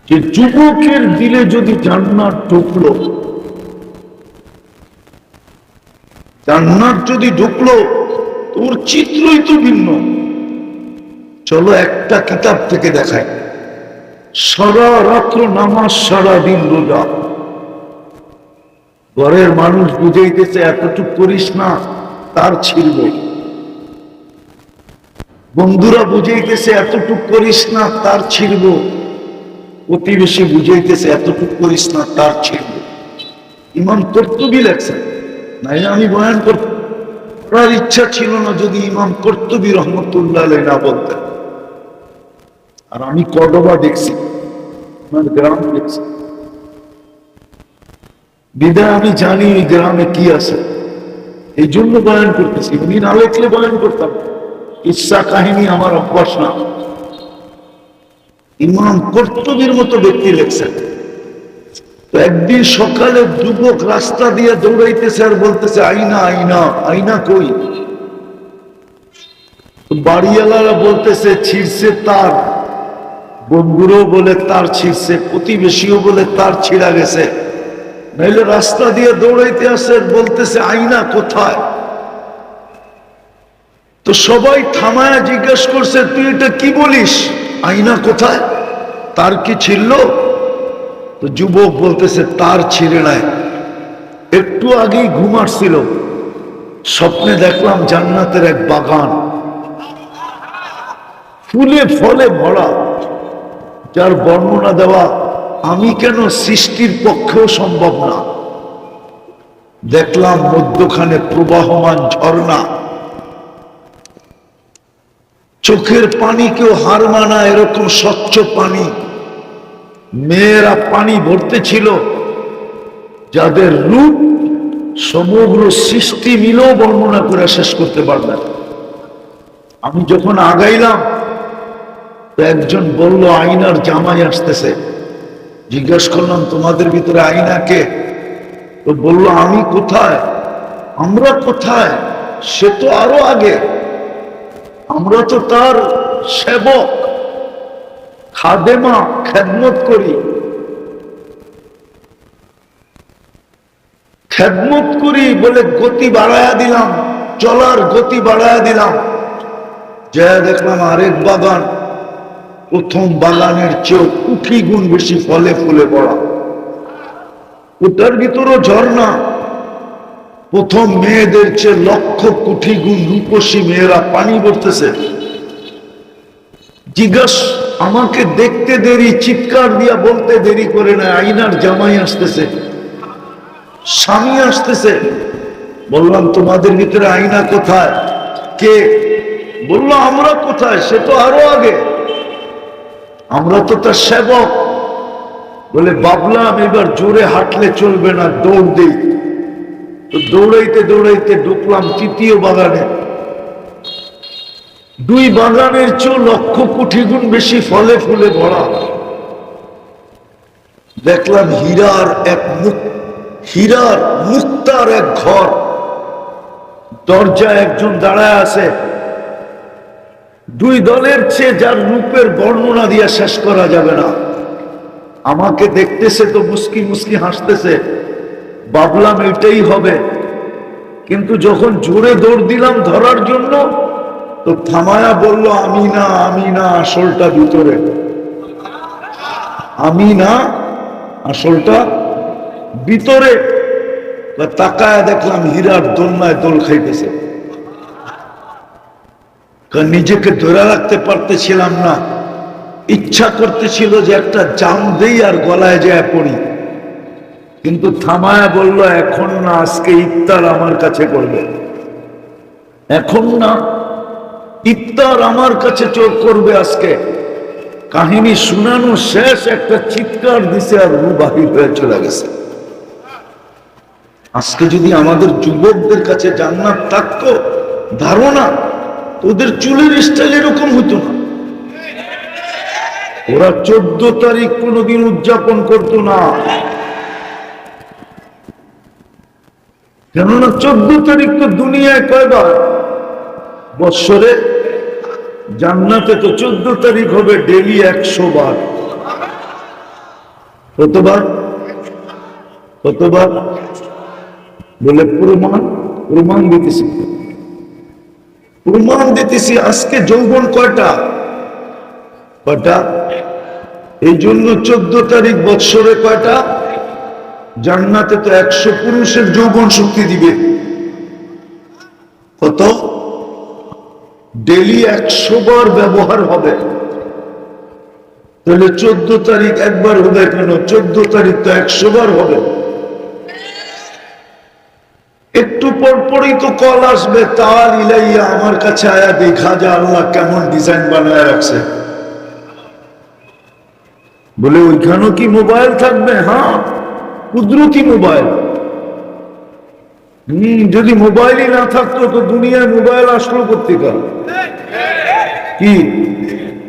যে যুবকের দিলে যদি জান্নাত ঢুকলো, জান্নাত যদি ঢুকলো, তোর চিত্রই তো ভিন্ন। চলো একটা কিতাব থেকে দেখাই। সারা রাত্র নামাজ, সারা দিন রোজা। ঘরের মানুষ বুঝাইতেছে এতটুকু করিস না, তার ছিড়বে। বন্ধুরা বুঝাইতেছে এতটুকু করিস না, তার ছিড়ব। প্রতিবেশী বুঝাইতেছে এতটুকু করিস না, তার ছিড়ব। ইমাম কর্তুবী লেখছেন, নাই আমি বয়ান করার ইচ্ছা ছিল না যদি ইমাম কর্তুবী রহমতুল্লাহ আলাইহি না বলতেন। আর আমি কর্ডোবা দেখছি, আমার গ্রাম দেখছি, বিদায় আমি জানি এই গ্রামে কি আছে, এই জন্য বয়ান করতেছি। উনি না লেখলে বয়ান করতাম, ইচ্ছা কাহিনী আমার অভ্যাস না। ইমাম কর্তুবীর মতো ব্যক্তি লেখছেন। তো একদিন সকালে যুবক রাস্তা দিয়ে দৌড়াইতেছে আর বলতেছে আইনা আইনা, আইনা কই? বাড়িওয়ালারা বলতেছে ছিঁড়ছে তার, বন্ধুরও বলে তার ছিঁড়ছে, প্রতিবেশীও বলে তার ছিঁড়া গেছে। নাইলে রাস্তা দিয়ে দৌড়াইতে আসে, বলতেছে আইনা কোথায়? তো সবাই থামায়া জিজ্ঞেস করছে তুই এটা কি বলিস, আইনা কোথায়, তার কি ছিল? তো যুবক বলতেছে তার ছিঁড়ে নাই, একটু আগেই ঘুমাচ্ছিল, স্বপ্নে দেখলাম জান্নাতের এক বাগান, ফুলে ফলে ভরা, যার বর্ণনা দেওয়া আমি কেন সৃষ্টির পক্ষেও সম্ভব না। দেখলাম মধ্যখানে প্রবাহমান ঝর্ণা, চোখের পানি কেউ হার মানা এরকম স্বচ্ছ পানি। মেয়েরা পানি ভরতে ছিল, যাদের রূপ সমগ্র সৃষ্টি মিলেও বর্ণনা করে শেষ করতে পারবে না। আমি যখন আগাইলাম তো একজন বলল আইনার জামাই আসতেছে। জিজ্ঞেস করলাম তোমাদের ভিতরে আইনা কে? তো বলল আমি কোথায়, আমরা কোথায়, সে তো আরো আগে, আমরা তো তার সেবক, খাদেমা, খেদমত করি, খেদমত করি বলে গতি বাড়ায়া দিলাম, চলার গতি বাড়ায়া দিলাম। যা দেখলাম আরেক বাগান, প্রথম বাগানের চেয়েও কোটি গুণ বেশি ফলে ফুলে পড়া, ওটার ভিতরও ঝর্ণা। প্রথম মেয়েদের চেয়ে লক্ষ কোটি গুণ রূপসী মেয়েরা পানি ভরতেছে। জিজ্ঞাস আমাকে দেখতে দেরি, চিৎকার দিয়া বলতে দেরি করে না, আইনার জামাই আসতেছে, স্বামী আসতেছে। বললাম তোমাদের ভিতরে আইনা কোথায়, কে? বললো আমরা কোথায়, সে তো আরো আগে, আমরা তো তার সেবক। বলে ভাবলাম এবার জোরে হাঁটলে চলবে না, দৌড় দিই। তো দৌড়াইতে দৌড়াইতে ঢুকলাম তৃতীয় বাগানে। দুই বাগানের চেয়ে লক্ষ কোটি গুণ বেশি ফলে ফুলে ভরা। দেখলাম হীরার মুক্তার এক ঘর, দরজা একজন দাঁড়ায় আছে। দুই দলের চেয়ে যার রূপের বর্ণনা দিয়া শেষ করা যাবে না। আমাকে দেখতেছে তো মুস্কি মুস্কি হাসতেছে, ভাবলাম এটাই হবে। কিন্তু যখন জোরে দৌড় দিলাম ধরার জন্য, তো থামায়া বলল আমি না, আমি না, আসলটা ভিতরে, আমি না, আসলটা ভিতরে। তাকায় দেখলাম হীরার দোলনায় দোল খাইতেছে। নিজেকে ধরে রাখতে পারতেছিলাম না, ইচ্ছা করতেছিল যে একটা জাম দেই আর গলায় যায় পড়ি। কিন্তু থামায়া বলল এখন না, আজকে ইফতার আমার কাছে করবে, এখন না, ইফতার আমার কাছে চোখ করবে আজকে। কাহিনী শুনানো শেষ, একটা চিৎকার দিছে আর রু বাহির হয়ে চলে গেছে। আজকে যদি আমাদের যুবকদের কাছে জান্নাত থাকতো, ধারণা ওদের চুলের স্টাইল এরকম হতো না। ওরা 14 তারিখ কোনোদিন উদযাপন করতো না, কেননা 14 তারিখ তো দুনিয়ায় কয়বার বৎসরে, জান্নাতে তো 14 তারিখ হবে ডেলি 100 বার। কতবার? কতবার? বলে প্রমাণ। প্রমাণ দিতেছি, প্রমাণ দিতেছি। আজকে যৌবন কয়টা? কয়টা? এই জন্য 14 তারিখ বৎসরে কয়টা? জান্নাতে তো 100 পুরুষের যৌবন শক্তি দিবে। কত? ডেলি 100 বার ব্যবহার হবে। তাহলে 14 তারিখ একবার হবে কেন? 14 তারিখ তো 100 বার হবে। একটু পরপরই তো কল আসবে, তাল ইলাইয়া, আমার কাছে আয়া দেখা যা আল্লাহ কেমন ডিজাইন বানায় রাখছে। বলে ওইখানেও কি মোবাইল থাকবে? হ্যাঁ, কুদরতি মোবাইল। যদি মোবাইলই না থাকতো তো দুনিয়ায় মোবাইল আসলো কোত্থেকে? কি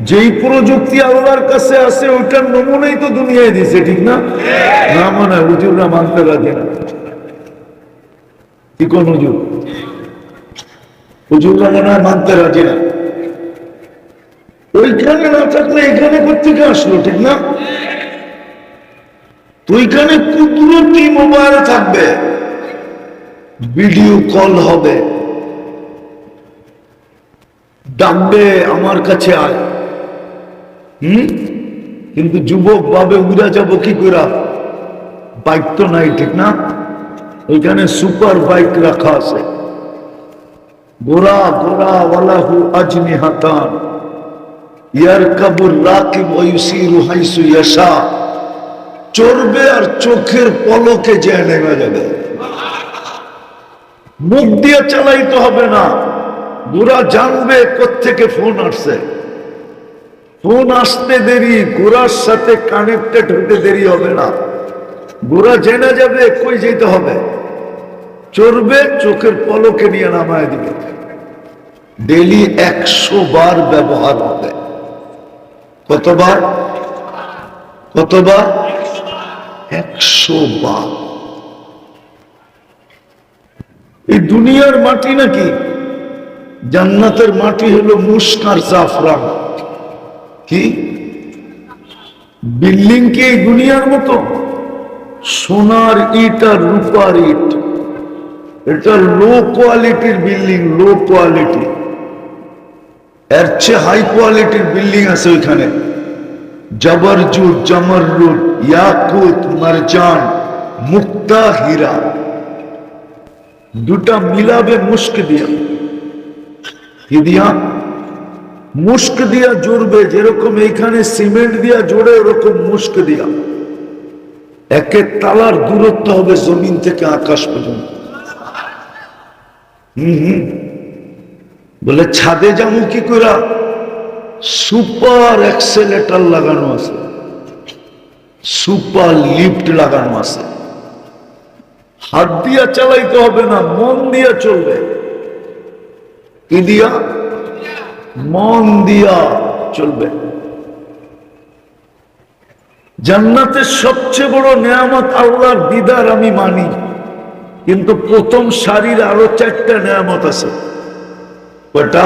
যেই প্রযুক্তি আল্লাহর কাছে আছে ওইটার নমুনাই তো দুনিয়ায় দিছে, ঠিক না? না মানে হুজুররা মানতে রাজি না। কি কোন হুজুর? হুজুররা মনে হয় মানতে রাজি না। ওইখানে না থাকলে এখানে কোত্থেকে আসলো, ঠিক না? তো ওইখানে কুদরতি মোবাইল থাকবে, ভিডিও কল হবে, ডাকবে আমার কাছে আয়। কিন্তু যুবক ভাবে উড়া যাবো কি করে? বাইক তো নাই, ঠিক না? ওইখানে সুপার বাইক রাখা আছে, ঘোড়া ঘোড়া ওয়ালাহু আজনিহাতান ইয়ারকাবুর রাকিব ওয়া ইউসিরু হাইসু ইয়াশা। চড়বে আর চোখের পলকে যে নেমে যাবে। মুখ দিয়ে চালাইতে হবে না, ঘোড়া জানবে কোত্থেকে ফোন আসছে। ফোন আসতে দেরি, ঘোড়ার সাথে কানেক্টেড হতে দেরি হবে না। ঘোড়া জেনে যাবে কই যেতে হবে, চড়বে, চোখের পলকে নিয়ে নামায় দিবে। ডেলি 100 বার ব্যবহার হবে। কতবার? কতবার? 100 বার। এই দুনিয়ার মাটি নাকি? জান্নাতের মাটি হলো মুশক আর জাফরান। কি বিল্ডিং কি এই দুনিয়ার মতো? সোনার ইট আর রূপার ইট। এটা লো কোয়ালিটির বিল্ডিং, লো কোয়ালিটি। এর চেয়ে হাই কোয়ালিটির বিল্ডিং আছে ওইখানে। জবরজুদ, জমররুদ, ইয়াকুত, মারজান, মুক্তা, হীরা, দুটা মিলাবে মুস্ক দিয়া। কি দিয়া? মুস্ক দিয়া জুড়বে। যেরকম এইখানে সিমেন্ট দিয়া জোড়ে, ওরকম মুস্ক দিয়া। একে তালার দূরত্ব হবে জমিন থেকে আকাশ পর্যন্ত। বলে ছাদে যাবো কি করে? সুপার এক্সেলেটর লাগানো আছে, সুপার লিফট লাগানো আছে। হাত দিয়া চালাইতে হবে না, মন দিয়া চলবে। কি দিয়া? মন দিয়া চলবে। জান্নাতের সবচেয়ে বড় নেয়ামত আল্লাহর দিদার আমি মানি, কিন্তু প্রথম সারির আরো 4টা নেয়ামত আছে। কয়টা?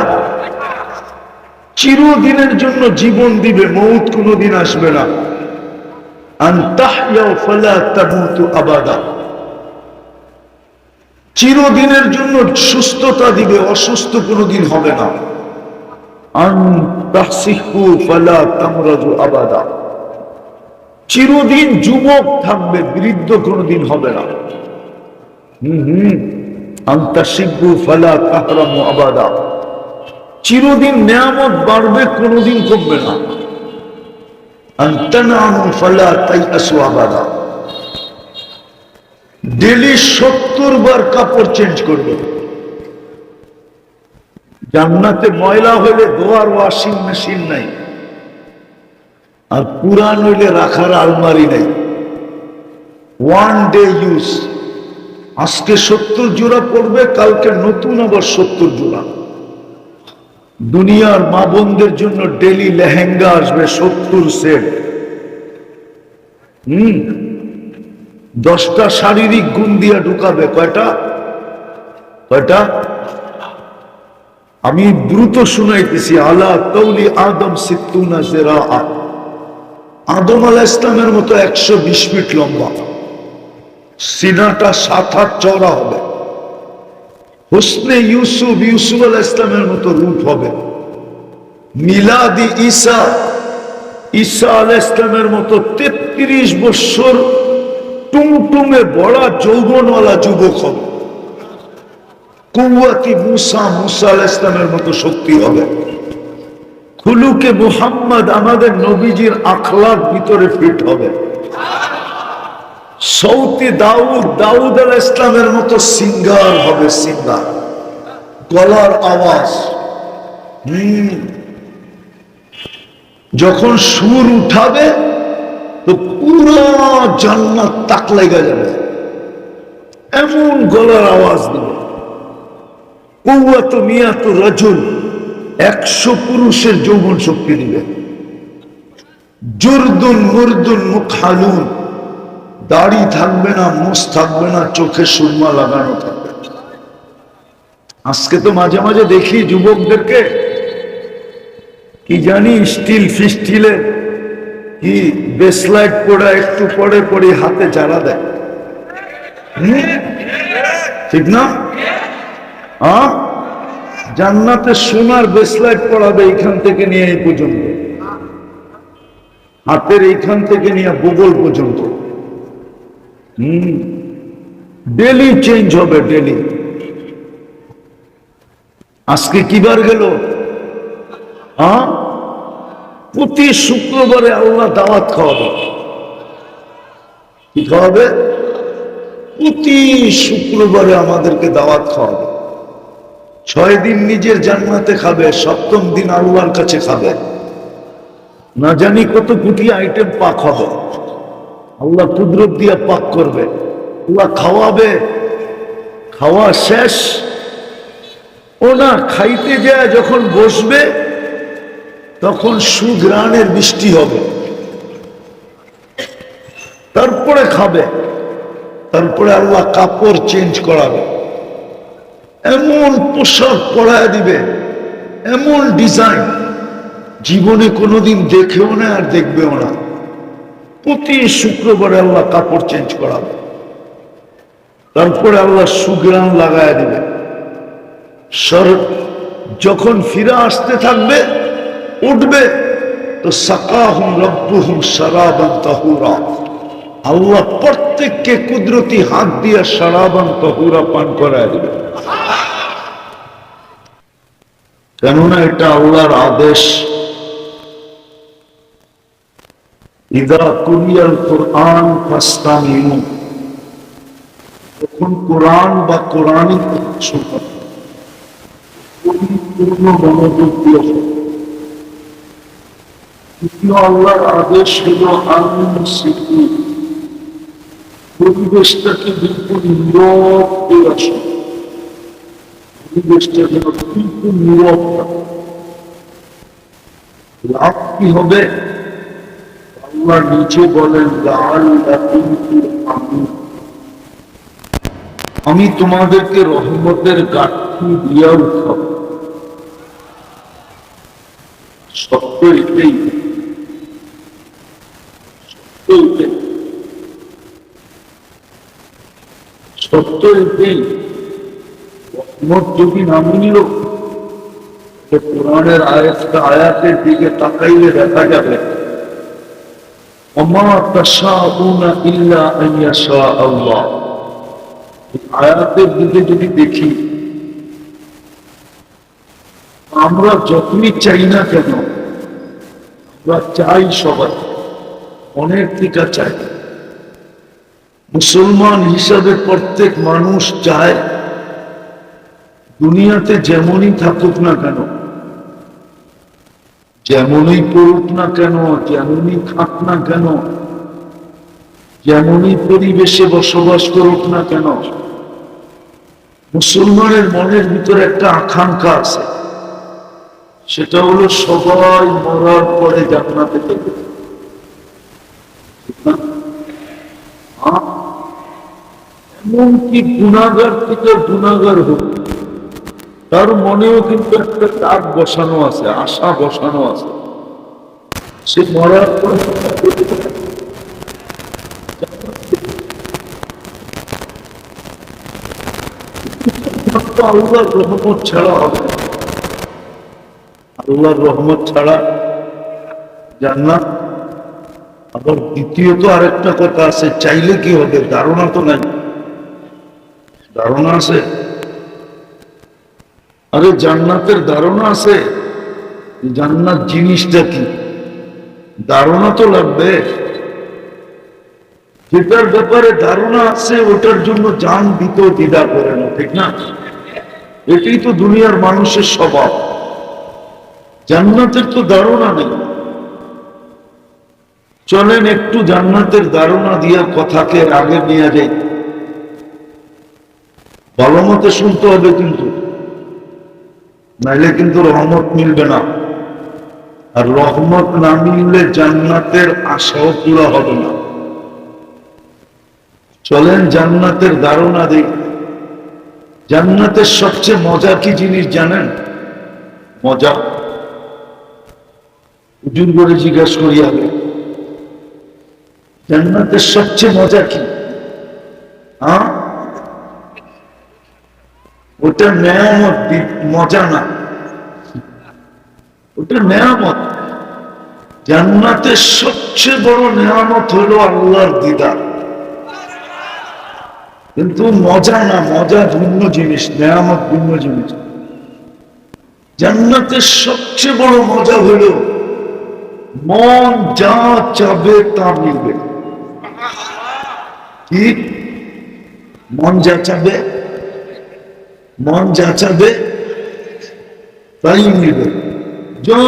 চিরদিনের জন্য জীবন দিবে, মৌত কোনদিন আসবে না। আনতাহইয়া ফালা তামুতু আবাদা। চিরদিনের জন্য সুস্থতা দিবে, অসুস্থ কোনদিন হবে না। আনতাহসিহু ফালা তামরাদু আবাদা। চিরদিন যুবক থাকবে, বৃদ্ধ কোনদিন হবে না। আনতাশিবু ফালা তাহরামু আবাদা। চিরদিন নেয়ামত বাড়বে, কোনদিন কমবে না। আনতানামু ফালা তাইয়াসু আবাদা। ডেলি 70 বার কাপড় চেঞ্জ করবে। জান্নাতে ময়লা হইলে ধোয়ার ওয়াশিং মেশিন নাই, আর পুরান হইলে রাখার আলমারি নাই। 1 ডে ইউজ। আজকে 70 জোড়া পড়বে, কালকে নতুন আবার 70 জোড়া। দুনিয়ার মা বোনদের জন্য ডেলি লেহেঙ্গা আসবে 70 সেট। 10টা শারীরিক গুণ দিয়া ঢুকাবে। কয়টা? কয়টা? আমি দ্রুত শুনাইতেছি। আলা কওলি আদম 60 জিরাআ। আদম আলাইহিস ইসলামের মতো 120 ফিট লম্বা, সিনাটা 7 হাত চওড়া হবে। হুসনে ইউসুফ, ইউসুফ আলাইহিস ইসলামের মতো রূপ হবে। মিলাদি ঈসা, ঈসা আলাইহিস ইসলামের মতো 33 বছর টুমটুমে বড় যৌবনওয়ালা যুবক হবে। কুওয়াতি মুসা, মুসা আলাইহিস ইসলামের মতো শক্তি হবে। খুলুকে মুহাম্মদ, আমাদের নবীজির আখলাক ভিতরে ফিট হবে। সৌতি দাউদ, দাউদ আলাইহিস ইসলামের মতো সিঙ্গার হবে, সিঙ্গার, গলার আওয়াজ। যখন সুর উঠাবে তো পুরো জান্নাত তাক লেগে যাবে, এমন গলার আওয়াজ দিবে। কুওয়াত মিয়াতু রাজুল, 100 পুরুষের যৌবন শক্তি দিবে। জুরদুন মুরদুন মুকহালুন, দাড়ি থাকবে না, মুছ থাকবে না, চোখে সুরমা লাগানো থাকবে। আজকে তো মাঝে মাঝে দেখি যুবকদেরকে কি জানি স্টিল ফিস্টিলে কি বেসলাইট পড়া, একটু পরে পরে হাতে চারা দেয়। ঠিক না? জান্নাতে সোনার বেসলাইট পড়াবে, এইখান থেকে নিয়ে এই পর্যন্ত, হাতের এইখান থেকে নিয়ে বগল পর্যন্ত। ডেলি চেঞ্জ হবে, ডেলি। আজকে কিবার গেল? প্রতি শুক্রবারে আল্লাহ দাওয়াত খাওয়াবে। কি খাওয়াবে? প্রতি শুক্রবারে আমাদেরকে দাওয়াত খাওয়াবে। 6 দিন নিজের জান্নাতে খাবে, 7ম দিন আল্লাহর কাছে খাবে। না জানি কত কোটি আইটেম পাক হবে, আল্লাহ কুদরত দিয়ে পাক করবে, আল্লাহ খাওয়াবে। খাওয়া শেষ, ও না খাইতে যায় যখন বসবে তখন সুঘ্রাণের বৃষ্টি হবে, তারপরে খাবে, তারপরে আল্লাহ কাপড় চেঞ্জ করাবে, এমন পোশাক পরায় দিবে, এমন ডিজাইন জীবনে কোনোদিন দেখেও না আর দেখবেও না। প্রতি শুক্রবারে আল্লাহ কাপড় চেঞ্জ করাবে, তারপরে আল্লাহ সুঘ্রাণ লাগায় দিবে। যখন ফিরে আসতে থাকবে, উঠবে তো সাকাহুম রব্বুহুম শারাবান তাহুরা, আল্লাহ প্রত্যেককে কুদরতি হাত দিয়ে শারাবান তাহুরা পান করায় দিবে। কেননা এটা আল্লাহর আদেশ। ইযা কুরিয়াল কুরআন ফাসতামিউ, যখন কোরআন বা কোরআনিক পরিপূর্ণ মনোযোগ দিয়ে, আল্লাহর আদেশ হলো আনসিকু, পরিবেশটাকে বিলকুল নীরব হয়ে আসে, পরিবেশটা যেন বিলকুল নীরব থাকে। লাভ কি হবে? আল্লাহ নিচে বলেন আমি তোমাদেরকে রহমতের গাঠি দিয়া উঠাবো। সত্য এটাই, সত্য এটাই। রহমত যদি নামে নিল, কোরআনের আয়াতের দিকে তাকাইলে দেখা যাবে ওমা তাশাউনা ইল্লা আন ইয়াশা আল্লাহ। আয়াতের দিকে যদি দেখি, আমরা যতই চাই না কেন, আমরা চাই সবাই, অনেক টিকা চাই। মুসলমান হিসাবে প্রত্যেক মানুষ চায় দুনিয়াতে যেমনই থাকুক না কেন, যেমনই পড়ুক না কেন, যেমনই খাক না কেন, যেমনই পরিবেশে বসবাস করুক না কেন, মুসলমানের মনের ভিতরে একটা আকাঙ্ক্ষা আছে, সেটা হলো সবাই মরার পরে জান্নাতে যাবে। এমনকি গুনাহগার থেকে গুনাহগার হোক, তার মনেও কিন্তু একটা তাক বসানো আছে, আশা বসানো আছে, সে মরার পরে আল্লাহর রহমত ছাড়া হবে না। আল্লাহর রহমত ছাড়া জান্নাত। আবার দ্বিতীয়ত আরেকটা কথা আছে, চাইলে কি হবে? ধারণা তো নাই। ধারণা আছে? আরে জান্নাতের ধারণা আছে? জান্নাত জিনিসটা কি? ধারণা তো লাগবে। যেটার ব্যাপারে ধারণা আছে ওটার জন্য জান দিতেও দ্বিধা করে না, ঠিক না? এটাই তো দুনিয়ার মানুষের স্বভাব। জান্নাতের তো ধারণা নেই। চলেন একটু জান্নাতের ধারণা দিয়া কথাকে আগে নিয়ে যাই। ভালো মতে শুনতে হবে কিন্তু, নাইলে কিন্তু রহমত মিলবে না। আর রহমত না মিললে জান্নাতের আশাও পুরা হবে না। চলেন জান্নাতের ধারণা দিই। জান্নাতের সবচেয়ে মজা কি জিনিস জানেন? মজা হুজুর করে জিজ্ঞাসা করি আগে, জান্নাতের সবচেয়ে মজা কি? হ্যাঁ, ওটা নেয়ামত, মজা না, ওটা নেয়ামত। জান্নাতের সবচেয়ে বড় নেয়ামত হলো আল্লাহর দিদার। কিন্তু মজা না, মজা ভিন্ন জিনিস, নেয়ামত ভিন্ন জিনিস। জান্নাতের সবচেয়ে বড় মজা হলো মন যা চাবে তা মিলবে। কি? মন যা চাবে, মন যা চাবে তাই মিলবে। যা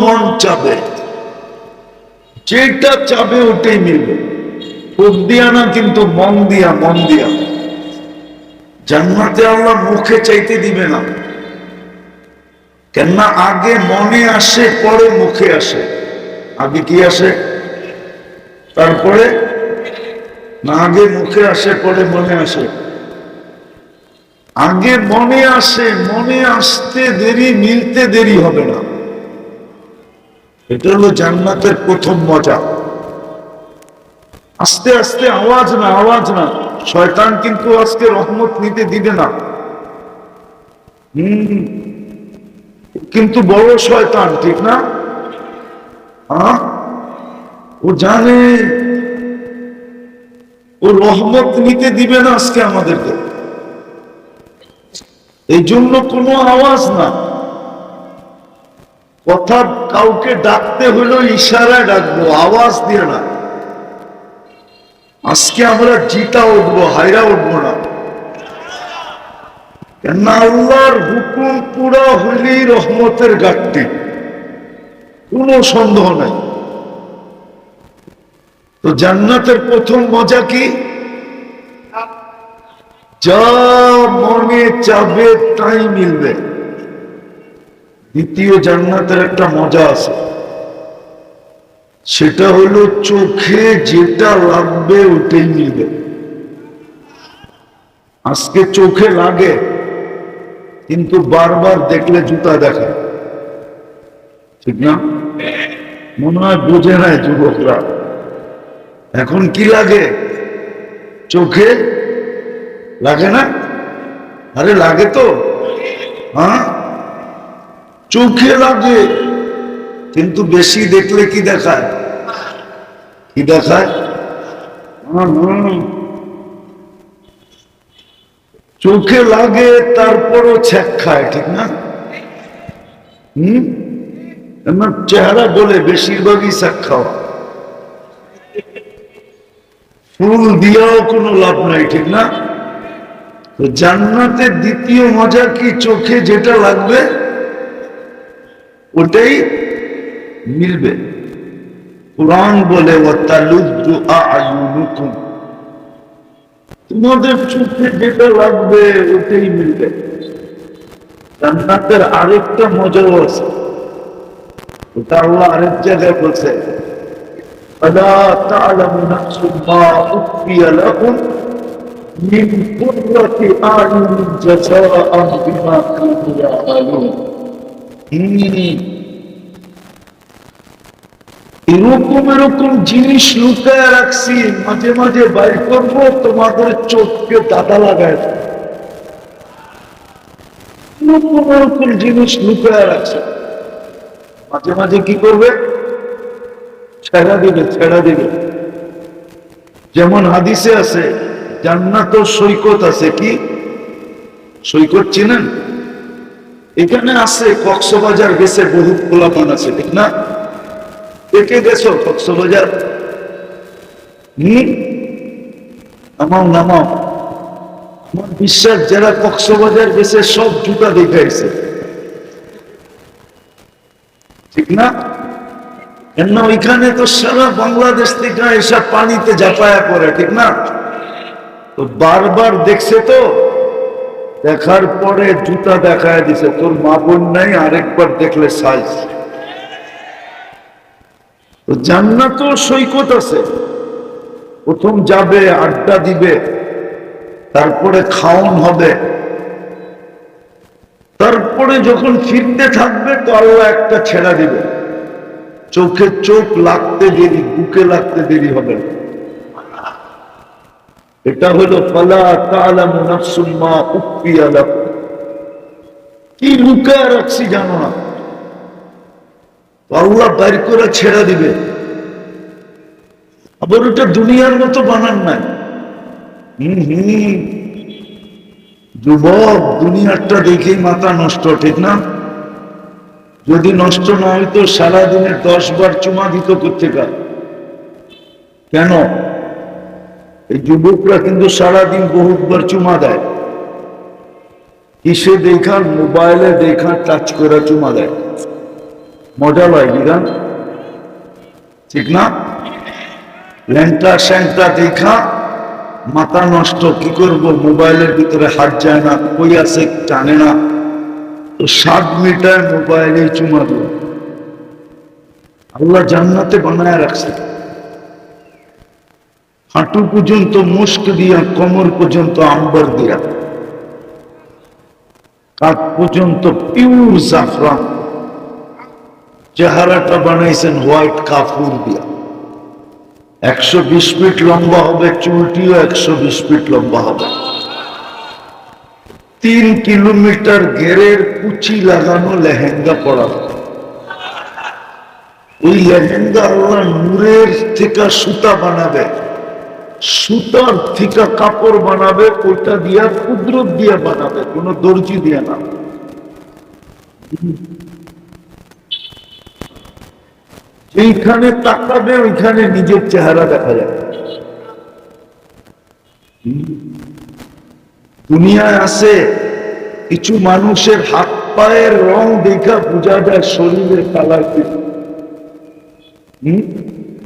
মন চাবে, যেটা চাবে ওটাই মিলবে। মুখ দিয়া না, কিন্তু মন দিয়া, মন দিয়া। জান্নাতে আল্লাহ মুখে চাইতে দিবে না, কেননা আগে মনে আসে পরে মুখে আসে। আগে কি আসে তারপরে না? আগে মুখে আসে পরে মনে আসে? আগে মনে আসে, মনে আসতে দেরি, মিলতে দেরি হবে না। এটা হলো জান্নাতের প্রথম মজা। আস্তে আস্তে, আওয়াজ না, আওয়াজ না। শয়তান কিন্তু আজকে রহমত নিতে দিবে না। কিন্তু বড় শয়তান, ঠিক না? হ্যাঁ, ও জানে ও রহমত নিতে দিবে না আজকে আমাদেরকে। এই জন্য কোনো আওয়াজ না, কথা কাউকে ডাকতে হলো ইশারায় ডাকবো, আওয়াজ দিয়ে না। আজকে আমরা জিতা উঠবো, হাইরা উঠবো না। কেননা আল্লাহর হুকুম পুরা হইলেই রহমতের ঘাটতি, কোনো সন্দেহ নাই। তো জান্নাতের প্রথম মজা কি? যা মনে চাবে তাই মিলবে। দ্বিতীয় জান্নাতের একটা মজা আছে, সেটা হলো চোখে যেটা লাগবে ওটাই মিলবে। আজকে চোখে লাগে, কিন্তু বারবার দেখলে জুতা দেখায়, ঠিক না? মনে হয় বোঝে নাই যুবকরা। এখন কি লাগে? চোখে লাগে না? আরে লাগে তো, হ্যাঁ চোখে লাগে, কিন্তু বেশি দেখলে কি দেখায়? কি দেখায়? চোখে লাগে তারপরও ছ্যাক খায়, ঠিক না? আমার চেহারা বলে বেশিরভাগই ছ্যাক খাওয়া। ফুল দিয়েও কোনো লাভ নাই, ঠিক না? তো জান্নাতের দ্বিতীয় মজা কি? চোখে যেটা লাগবে ওটাই মিলবে। কুরআন বলে ওয়াতালুদ্দু আ'য়ুনুকুম, তোমাদের চোখে যেটা লাগবে ওটাই মিলবে। জান্নাতের আরেকটা মজাও আছে, ওটা আল্লাহ আরেক জায়গায় বলছে, ফালা তা'লামু নাফসুম মা উখফিয়া লাহুম মিন কুররাতি আ'য়ুনিন জাযাআন বিমা কানু ইয়া'মালুন। এরকম এরকম জিনিস লুকায় রাখছি, মাঝে মাঝে বাইর করবো, তোমাদের চোখকে দাদা লাগায়। কোন জিনিস লুকায় রাখছে, মাঝে মাঝে কি করবে, ছেড়া দিবে। যেমন হাদিসে আছে জান্নাত ও সৈকত আছে, কি সৈকত চিনেন? এখানে আছে, কক্সবাজার গেছে বহুত পোলাপান আছে, ঠিক না? একে গেছো কক্সবাজার? নামাও। আমার বিশ্বাস যারা কক্সবাজার গেছে সব জুতা দেখাইছে, ঠিক না? কেন ওইখানে তো সারা বাংলাদেশ থেকে এসব পানিতে ঝাঁপায়া পড়ে, ঠিক না? তো বারবার দেখছে, তো দেখার পরে জুতা দেখায় দিছে, তোর মা বোন নাই, আরেকবার দেখলে সাইজ। তো জান্নাত ও সৈকত আছে, প্রথম যাবে, আড্ডা দিবে, তারপরে খাওন হবে, তারপরে যখন ফিরতে থাকবে তো আল্লাহ একটা ছেড়া দিবে, চোখে চোখ লাগতে দেরি, বুকে লাগতে দেরি হবে না। এটা হলো ফালা তা'লামু নাফসুম মা উখফিয়া লাহুম, কি লুকায় রাখছি জানো না, আল্লাহ বাইর করে ছেড়া দিবে। আবার ওটা দুনিয়ার মতো বানান নাই। যুবক, দুনিয়ারটা দেখেই মাথা নষ্ট, ঠিক না? যদি নষ্ট না হইতো সারাদিনে 10 বার চুমা দিত কোথেকে? কেন? এই যুবকরা কিন্তু সারাদিন বহুতবার চুমা দেয়। কিসে দেখা? মোবাইলে দেখা, টাচ করে চুমা দেয়। মজা লয় বিধান, ঠিক না? ল্যাংটা স্যাংটা দেখা মাথা নষ্ট, কি করব, মোবাইলের ভিতরে হাত যায় না, কই আছে টানে না, তো 7 মিটার মোবাইলে চুমা দেব। আল্লাহ জান্নাতে বানায় রাখছে, হাঁটু পর্যন্ত মুস্ক দিয়া, কোমর পর্যন্ত আম্বার দিয়া, কাঁধ পর্যন্ত পিওর জাফরান, চেহারাটা বানাইছেন হোয়াইট কাফুর দিয়া। 120 ফিট লম্বা হবে, চুলটিও 120 ফিট লম্বা হবে। 3 কিলোমিটার ঘেরের কুচি লাগানো লেহেঙ্গা পরা। ওই লেহেঙ্গা আল্লাহ নূরের থেকে সুতা বানাবে, সুতার থেকে কাপড় বানাবে, ওইটা দিয়া কুদরত দিয়া বানাবে, কোন দর্জি দিয়া না। যেইখানে তাকাবে ওইখানে নিজের চেহারা দেখা যায়। দুনিয়ায় আছে কিছু মানুষের হাত পায়ের রং দেখা বোঝা যায় শরীরের কালার কি।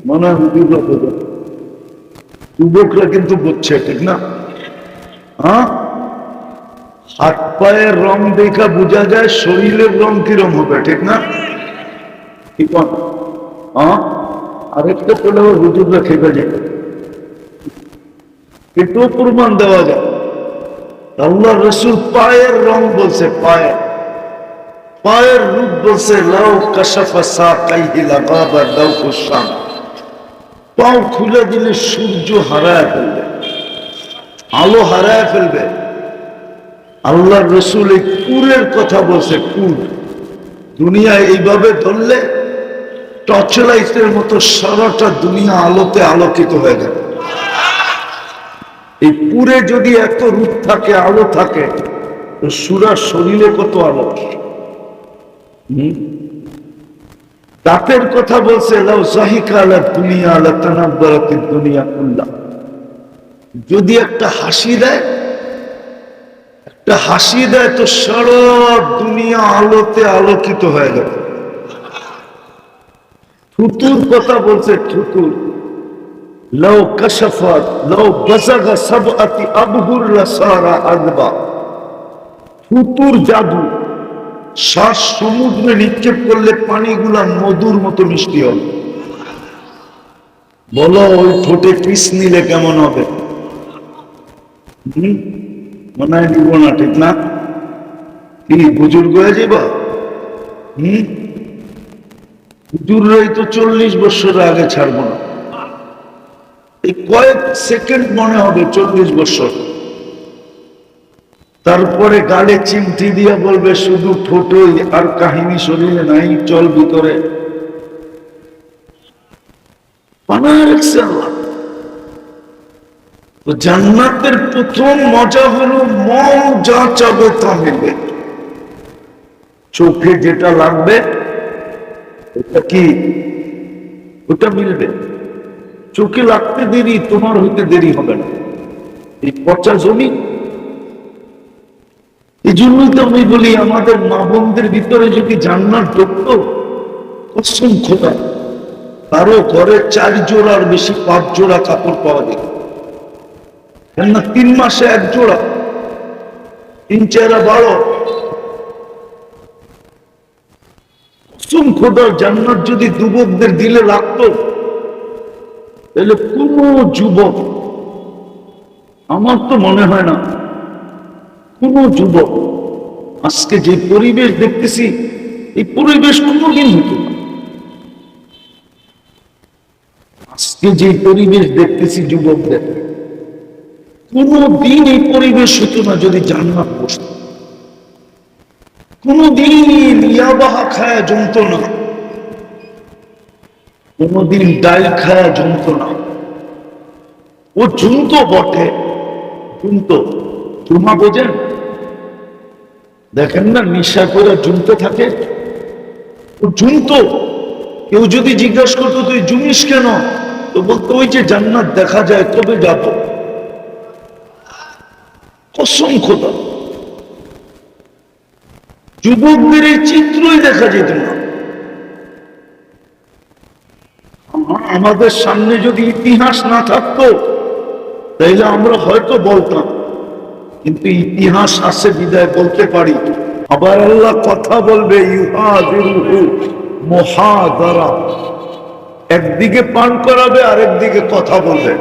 মনে হয় যুবকরা কিন্তু বুঝছে, ঠিক না? হাত পায়ের রং দেখা বোঝা যায় শরীরের রং কিরম হবে, ঠিক না? ঠিক না? আরেকটা পেলে হুজুররা খেপে যাবে, এটাও প্রমাণ দেওয়া যায়। আল্লাহ রসুল পায়ের রং বলছে, পায়ের রূপ বলছে, লাউ কাশাফা সাকাইহি লাগাবা দাউকুশ শাম, পাও খুলে দিলে সূর্য হারায় ফেলবে, আলো হারায় ফেলবে। আল্লাহ রসুল এই কুরের কথা বলছে, কুর। দুনিয়ায় এইভাবে ধরলে টর্চ লাইটের মতো সারাটা দুনিয়া আলোতে আলোকিত হয়ে যাবে। এই পুরে যদি এত রূপ থাকে, আলো থাকে, তো সূরার শরীরে কত আলো। দাঁতের কথা বলছে, লাউ যাহিকা আলা দুনিয়া আলা তানাব্বারাতিদ দুনিয়া কুল্লাহ, যদি একটা হাসি দেয়, তো সারা দুনিয়া আলোতে আলোকিত হয়ে যাবে। থুতুর কথা বলছে, থুতুর, লাউ কাশাফাত লাউ বাযাগা সাবআতি আবহুর লাসারা আযবা, থুতুর জাদু, শ্বাস সমুদ্রে নিক্ষেপ করলে পানিগুলা মধুর মতো মিষ্টি হবে। বলো ওই ঠোঁটে কিস নিলে কেমন হবে? মনে হয় নিব না, ঠিক না? কি বুজুর্গ হয়ে যাবা? হুজুররাই তো 40 বছর আগে ছাড়বো না, এই কয়েক সেকেন্ড মনে হবে 40 বছর। তারপরে গালে চিমটি দিয়া বলবে শুধু ঠোঁটই, আর কাহিনী শরীরে নাই, চল ভিতরে। বানায় রাখছে আল্লাহ। তো জান্নাতের প্রথম মজা হলো মন যা চাবে তা মিলবে। চোখে যেটা লাগবে ওটা কি, ওটা মিলবে। চোখে লাগতে দেরি, তোমার হইতে দেরি হবে না। এই পচা জমি। এই জন্যই তো আমি বলি আমাদের মা বোনদের ভিতরে যদি জান্নাত ঢুকতো, কসম খোদা কারো ঘরে 4 জোড়ার বেশি 5 জোড়া কাপড় পাওয়া যেত না। 3 মাসে 1 জোড়া, 3-4 12। কসম খোদার জান্নাত যদি যুবকদের দিলে লাগতো, তাহলে কোন যুবক, আমার তো মনে হয় না কোন যুবক আজকে যে পরিবেশ দেখতেছি, এই পরিবেশ কোনদিন হতো না। আজকে যে পরিবেশ দেখতেছি যুবকদের, কোনদিন এই পরিবেশ হতো না যদি জান্নাত বসত। কোনদিন ইয়াবাহা খায়া জমত না, কোনদিন ডাল খায়া জমত না। ও জমতো বটে, জমতো, জমা বোঝেন? দেখেন না নিশা করে জমতে থাকে, ও জমতো। কেউ যদি জিজ্ঞাসা করতো তুই জুমিস কেন, তো বলতো ওই যে জান্নাত দেখা যায় তবে যাব। কসম খোদা যুবকদের এই চিত্রই দেখা যেত না। আমাদের সামনে যদি ইতিহাস না থাকতো তাইলে আমরা হয়তো বলতাম, কিন্তু ইতিহাস আছে বিদায় বলতে পারি। আবার আল্লাহ কথা বলবে ইউহাদিরুহু মুহাদারা, একদিকে পান করাবে আর একদিকে কথা বলবে।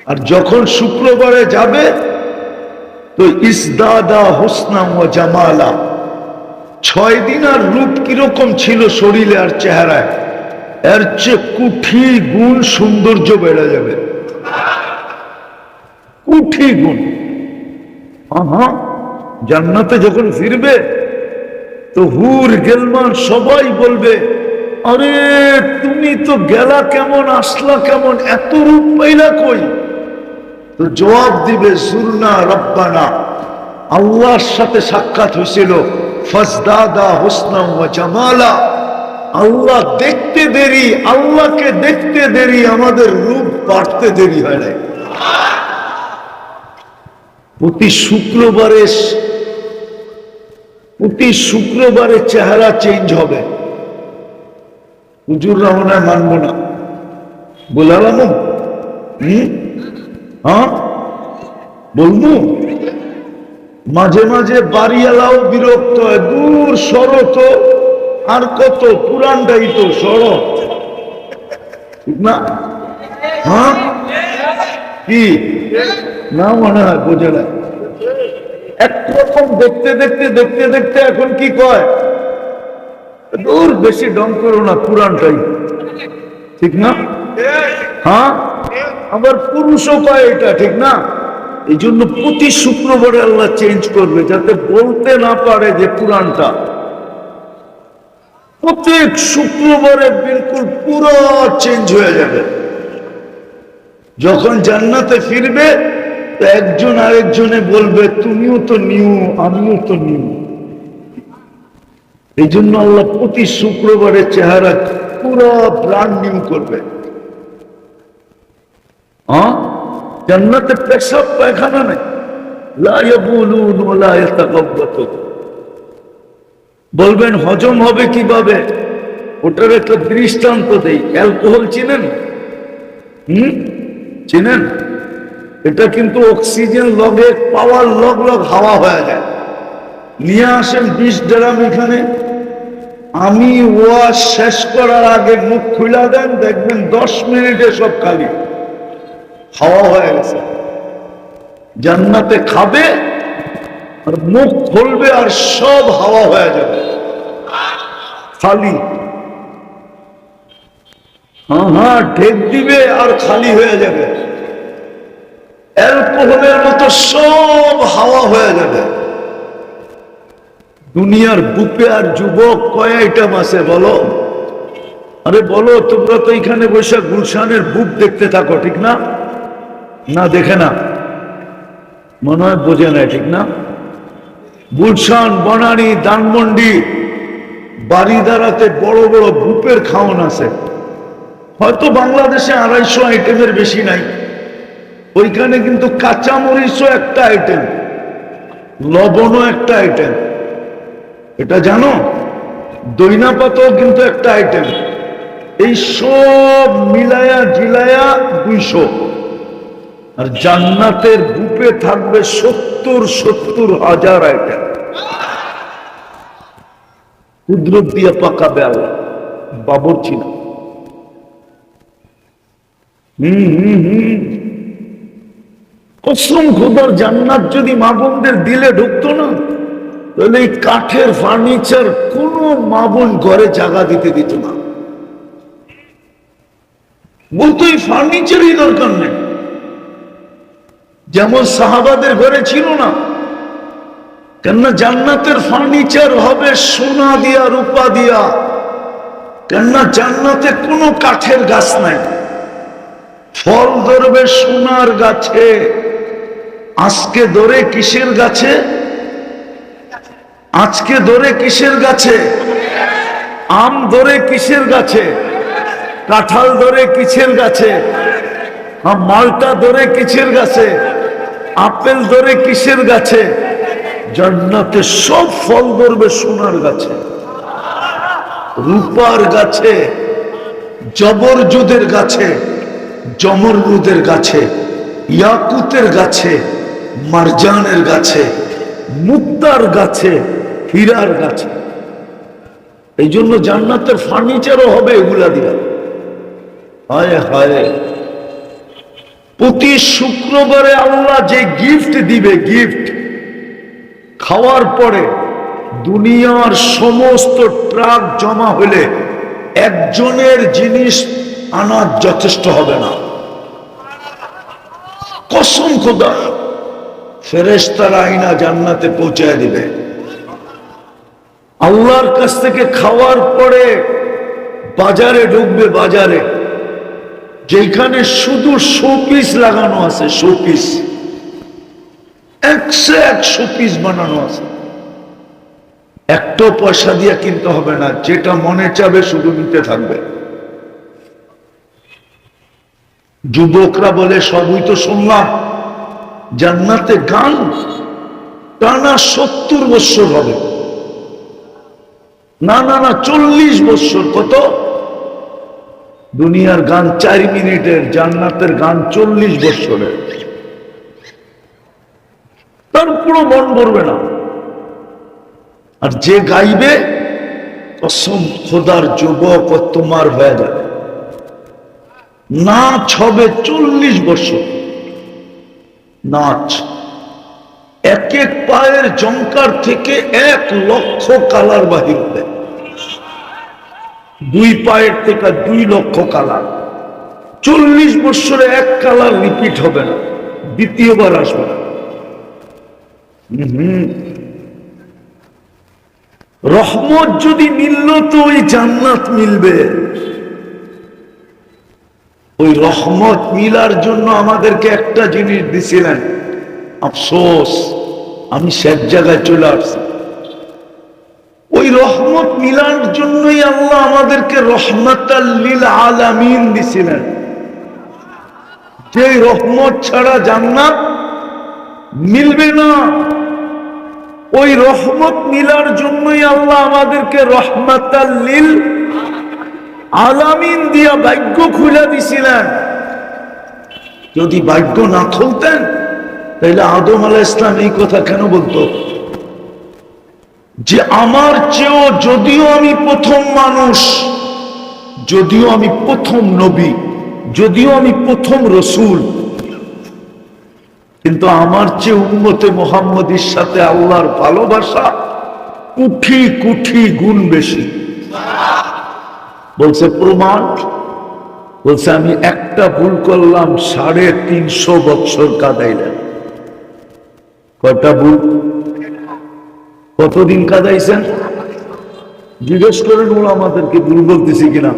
আর যখন শুক্রবারে যাবে তো ইসদাদা হুসনা ওয়া জামালা, 6 দিন আর রূপ কিরকম ছিল শরীরে আর চেহারায়, এর চেয়ে কোটি গুণ সৌন্দর্য বেড়ে যাবে। কোটি গুণ। হ্যাঁ, জান্নাতে যখন ফিরবে তো হুর গেলমান সবাই বলবে, আরে তুমি তো গেলা কেমন, আসলা কেমন, এত রূপ পাইলা কই? তো জবাব দিবে সুরনা রব্বানা, আল্লাহর সাথে সাক্ষাৎ হয়েছিল, ফাজদাদা হুসনা ওয়া জামালা। আল্লাহ দেখতে দেরি, আল্লাহকে দেখতে দেরি, আমাদের রূপ বাড়তে দেরি হয় নাই। প্রতি শুক্রবারে চেহারা চেঞ্জ হবে। হুজুর রহমানা মানব না, বলালাম হ্যাঁ বলবো। মাঝে মাঝে বাড়িওয়ালাও বিরক্ত হয়, দূর সরো তো, আর কত, পুরানটাই তো, সরো। ঠিক না? হ্যাঁ কি না মনে হয়, বোঝে না। একরকম দেখতে দেখতে দেখতে দেখতে এখন কি কয়, দূর বেশি ডং করো না, পুরানটাই। ঠিক না? হ্যাঁ, আবার পুরুষও কয় এটা, ঠিক না? এই জন্য প্রতি শুক্রবারে আল্লাহ চেঞ্জ করবে, যাতে বলতে না পারে যে পুরানটা। প্রত্যেক শুক্রবারে বিলকুল পুরো চেঞ্জ হয়ে যাবে। যখন জান্নাতে ফিরবে তো একজন আরেকজনে বলবে তুমিও তো নিউ, আমিও তো নিউ। এই জন্য আল্লাহ প্রতি শুক্রবারে চেহারা পুরো ব্র্যান্ড নিউ করবে। হ্যাঁ, জান্নাতে পেশাব পায়খানা নাই, লা ইয়াবুলুন ওয়া লা ইয়াতাগাব্বাতুন। বলবেন হজম হবে কিভাবে? ওটার একটা দৃষ্টান্ত দেই। অ্যালকোহল চিনেন? চিনেন? এটা কিন্তু অক্সিজেন লগে পাওয়ার লগ লগ হাওয়া হয়ে যায়। নিয়ে আসেন 20 ড্রাম এখানে, আমি ওয়াজ শেষ করার আগে মুখ খুলা দেন, দেখবেন 10 মিনিটে সব খালি হাওয়া হয়ে গেছে। জান্নাতে খাবে আর মুখ খুলবে আর সব হাওয়া হয়ে যাবে, খালি। হ্যাঁ, ঢেক দিবে আর খালি হয়ে যাবে। অ্যালকোহলের মতো সব হাওয়া হয়ে যাবে। দুনিয়ার বুকে আর যুবক কয় আইটেম আছে বলো? আরে বলো, তোমরা তো এখানে বসে গুলশানের বুক দেখতে থাকো, ঠিক না? না দেখে না, মনে হয় বোঝে না, ঠিক না? গুলশান, বনানী, ধানমন্ডি, বাড়িদারাতে বড় বড় বুপের খাওয়ান আছে। হয়তো বাংলাদেশে 250 আইটেমের বেশি নাই। ওইখানে কিন্তু কাঁচামরিচও একটা আইটেম, লবণও একটা আইটেম, এটা জানো? দইনা পাতাও কিন্তু একটা আইটেম। এই সব মিলায়া জিলায়া 200। আর জান্নাতের বুপে থাকবে 70 হাজার আইটেম। কুদরত দিয়ে পাকাবে আল্লাহ, বাবুর্চি না। কসম খোদার, জান্নাত যদি মা বোনদের দিলে ঢুকতো না, তাহলে এই কাঠের ফার্নিচার কোন মা বোন ঘরে জায়গা দিতে দিত না। বলতো এই ফার্নিচারই দরকার নেই। যেমন সাহাবাদের ঘরে ছিল না, কেননা জান্নাতের ফার্নিচার হবে সোনা দিয়া, রূপা দিয়া। কেননা জান্নাতে কোনো কাঠের গাছ নাই, ফল ধরবে সোনার গাছে। আজকে ধরে কিসের গাছে? আজকে ধরে কিসের গাছে? আম ধরে কিসের গাছে? কাঁঠাল ধরে কিসের গাছে? মালটা ধরে কিসের গাছে? আপেল ধরে কিসের গাছে? জান্নাতে সব ফল ধরবে সোনার গাছে, রূপার গাছে, জবরজুদের গাছে, জমরুদের গাছে, ইয়াকুতের গাছে, মারজানের গাছে, মুক্তার গাছে, হীরার গাছে। এই জন্য জান্নাতের ফার্নিচারও হবে এগুলা দিয়া। হায় হায়, প্রতি শুক্রবারে আল্লাহ যে গিফট দিবে, গিফট খাওয়ার পরে দুনিয়ার সমস্ত ট্রাক জমা হলে একজনের জিনিস আনা যথেষ্ট হবে না। কসম খোদা, ফেরেশতারা আইনা জান্নাতে পৌঁছায় দিবে। আল্লাহর কাছ থেকে খাওয়ার পরে বাজারে ঢুকবে, বাজারে যেখানে শুধু শোপিস লাগানো আছে, শোপিস 100 পিস বানানো আছে। একটা পয়সা দিয়ে কিনতে হবে না, যেটা মনে চাবে শুধু নিতে থাকবে। যুবকরা বলে, সবই তো শুনলাম, জান্নাতে গান টানা 70 বছর হবে। না না না, 40 বছর। কত? দুনিয়ার গান 4 মিনিটের, জান্নাতের গান 40 বছরের। তার পুরো মন ভরবে না। আর যে গাইবে, কসম খোদার যুবক তোমার হয়ে যাবে। নাচ হবে 40 বছর, নাচ। এক এক পায়ের জঙ্কার থেকে 1 লক্ষ কালার বাহির হবে। 2 পায়ের থেকে 2 লক্ষ কালার। 40 বছরে 1 কালার রিপিট হবে না, দ্বিতীয়বার আসবে না। রহমত যদি মিলল তো ওই জান্নাত মিলবে। ওই রহমত মিলার জন্য আমাদেরকে একটা জিনিস দিছিলেন, আফসোস আমি শেষ জায়গায় চলে আসছি। ওই রহমত মিলার জন্যই আল্লাহ আমাদেরকে রহমাতাল লিল আলামিন দিছিলেন। যে রহমত ছাড়া জান্নাত মিলবে না, ওই রহমত মিলার জন্যই আল্লাহ আমাদেরকে রহমাতাল লিল আলামিন দিয়া ভাগ্য খুলে দিছিলেন। যদি ভাগ্য না খুলতেন তাহলে আদম আলাইহিস সালাম এই কথা কেন বলতো যে আমার চেয়েও, যদিও আমি প্রথম মানুষ, যদিও আমি প্রথম নবী, যদিও আমি প্রথম রসুল, কিন্তু আমার চেয়ে উম্মতে মুহাম্মদীর সাথে আল্লাহর ভালোবাসা কোটি কোটি গুণ বেশি। বলছে প্রমাণ, বলছে আমি একটা ভুল করলাম 350 বছর কাঁদাইলেন। কয়টা ভুল? কতদিন কাঁদাইছেন? জিজ্ঞেস করেন ওরা আমাদেরকে ভুল বলতেছি কিনা।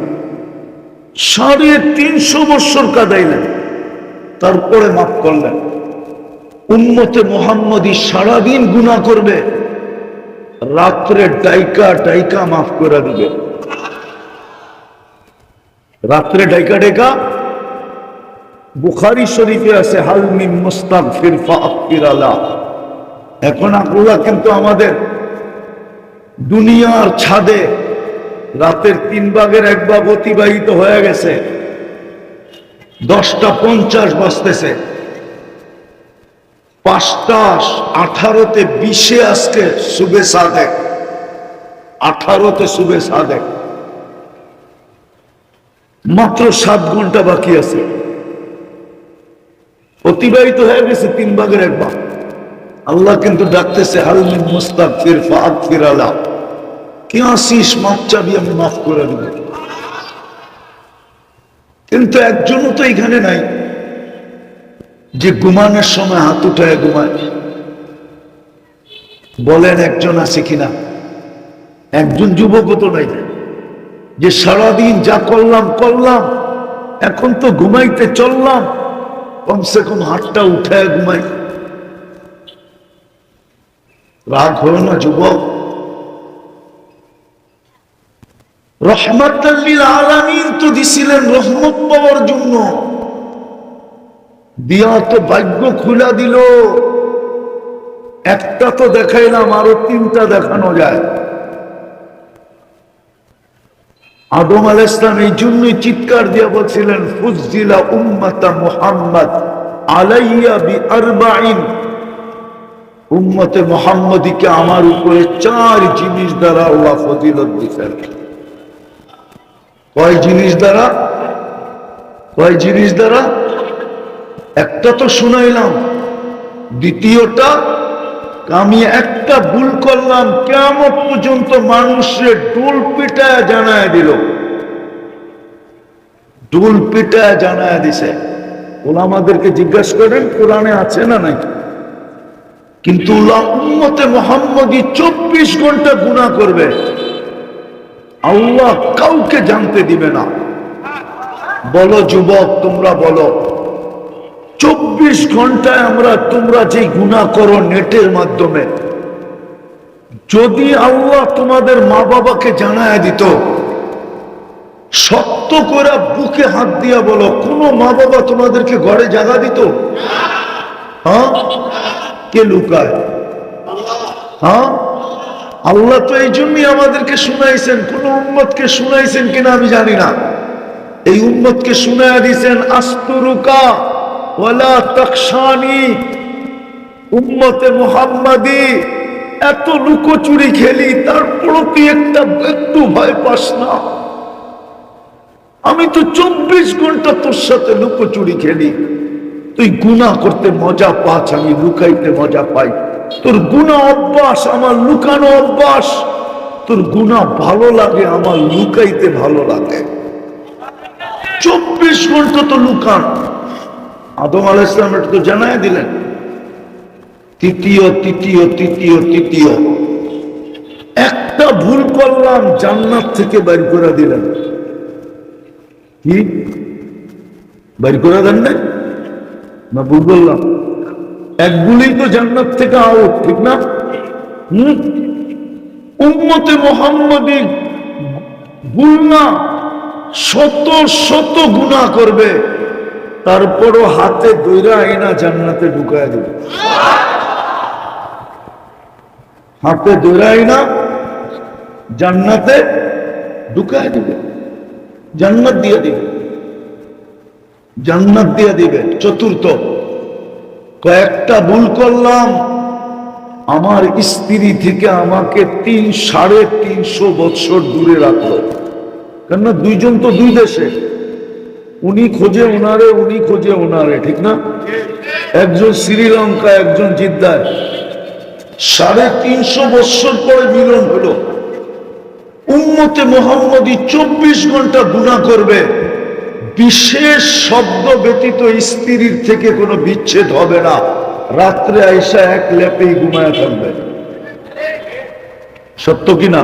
350 বছর কাঁদাইলেন, তারপরে মাফ করলেন। উম্মতে মুহাম্মদী সারাদিন গুনাহ করবে, রাত্রে ডাইকা ডাইকা মাফ করে দিবে। রাত্রে ডাইকা ডাইকা, বুখারী শরীফে আছে হাল মিন মুস্তাগফির ফাগফির আলা। এখন আল্লাহ কিন্তু আমাদের দুনিয়ার ছাদে রাতের 3 ভাগের 1 ভাগ অতিবাহিত হয়ে গেছে, 10টা 50 বাজতেছে, 5টা 18তে 20-এ আজকে সুবে সাদেক, 18তে সুবে সাদেক, মাত্র 7 ঘন্টা বাকি আছে, অতিবাহিত হয়ে গেছে 3 ভাগের 1 ভাগ। আল্লাহ কিন্তু ডাকতেছে হাল মিন মুস্তাগফির ফাগফির আলা, কি আসিস মাফ চাবি, আমি মাফ করে দেব। কিন্তু একজনও তো এখানে নাই যে ঘুমানোর সময় হাত উঠায় ঘুমায়। বলেন একজন আছে কিনা? একজন যুবকও তো নাই যে সারাদিন যা করলাম, এখন তো ঘুমাইতে চললাম, কমসে কম হাতটা উঠায় ঘুমাই। রাগ হলো না যুবক? রহমাতাল লিল আলামিন তো দিছিলেন রহমত পাওয়ার জন্য, দিয়া তো ভাগ্য খুলা দিল। একটা তো দেখাইলাম, আরো 3টা দেখানো যায়। আদম আলাইহিস সালাম এই জন্যই চিৎকার দিয়া বলছিলেন ফুজ্জিলা উম্মাতা মুহাম্মদ আলাইয়া বি40। উম্মতে মুহাম্মদীকে আমার উপরে 4 জিনিস দ্বারা আল্লাহ ফজিলত দিয়েছেন। কয় জিনিস দ্বারা? কয় জিনিস দ্বারা? একটা তো শুনাইলাম, দ্বিতীয়টা আমি একটা ভুল করলাম, কিয়ামত পর্যন্ত মানুষের ডুল পিটায় জানায় দিল, ডুল পিটায় জানায় দিছে। ওলামাদেরকে জিজ্ঞাসা করেন কোরআনে আছে না নাই? কিন্তু উম্মতে মুহাম্মদী 24 ঘন্টা গুনাহ করবে, আল্লাহ কাউকে জানতে দিবে না। বলো যুবক, তোমরা বলো, 24 ঘন্টায় তোমরা যে গুনাহ করো নেটের মাধ্যমে, যদি আল্লাহ তোমাদের মা বাবাকে জানায় দিত, সত্য করে বুকে হাত দিয়া বলো, কোন মা বাবা তোমাদেরকে ঘরে জাগা দিত? হ্যাঁ? কে লুকায়? হ্যাঁ? আল্লাহ তো এই জন্যই আমাদেরকে শুনাইছেন। কোন উম্মতকে শুনাইছেন কিনা আমি জানি না, এই উম্মতকে শুনাইয়া দিয়েছেন আস্তুরুকা ওয়ালা তাকশানি। উম্মতে মুহাম্মাদি এত লুকোচুরি খেলি, তারপরও তুই একটু ভয় পাস না? আমি তো 24 ঘন্টা তোর সাথে লুকোচুরি খেলি, তুই গুনাহ করতে মজা পাস, আমি লুকাইতে মজা পাই। তোর গুনাহ অভ্যাস, আমার লুকানো অভ্যাস। তোর গুনাহ ভালো লাগে, আমার লুকাইতে ভালো লাগে। 24 ঘন্টা তো লুকান। আদম আলাইহিস সালাম এটা তো জানায় দিলেন। তৃতীয় একটা ভুল করলাম, জান্নাত থেকে বের করে দিলেন। কি বের করে দেন না ভুল বললাম? এক ভুলই তো জান্নাত থেকে আউট, ঠিক না? উম্মতে মুহাম্মদী ভুল না, শত গুনাহ করবে, তারপরও হাতে দইরা আইনা জান্নাতে ঢুকায় দিবে। হাতে দইরা আইনা জান্নাতে ঢুকায় দিবে, জান্নাত দিয়ে দিবে, জান্নাত দিয়ে দিবে। চতুর্থ, কয়েকটা ভুল করলাম, আমার স্ত্রী থেকে আমাকে 350 বছর দূরে রাখলো। কেননা দুইজন তো দুই দেশে, উনি খোঁজে ওনারে, উনি খোঁজে ওনারে, ঠিক না? একজন শ্রীলঙ্কা, একজন জিদ্দায়। 350 বছর পরে মিলন হলো। উম্মতে মুহাম্মদী 24 ঘন্টা গুনাহ করবে, বিশেষ শব্দ ব্যতীত স্ত্রীর থেকে কোনো বিচ্ছেদ হবে না, রাত্রে আইসা এক লেপেই ঘুমায় থাকবে। সত্য কিনা?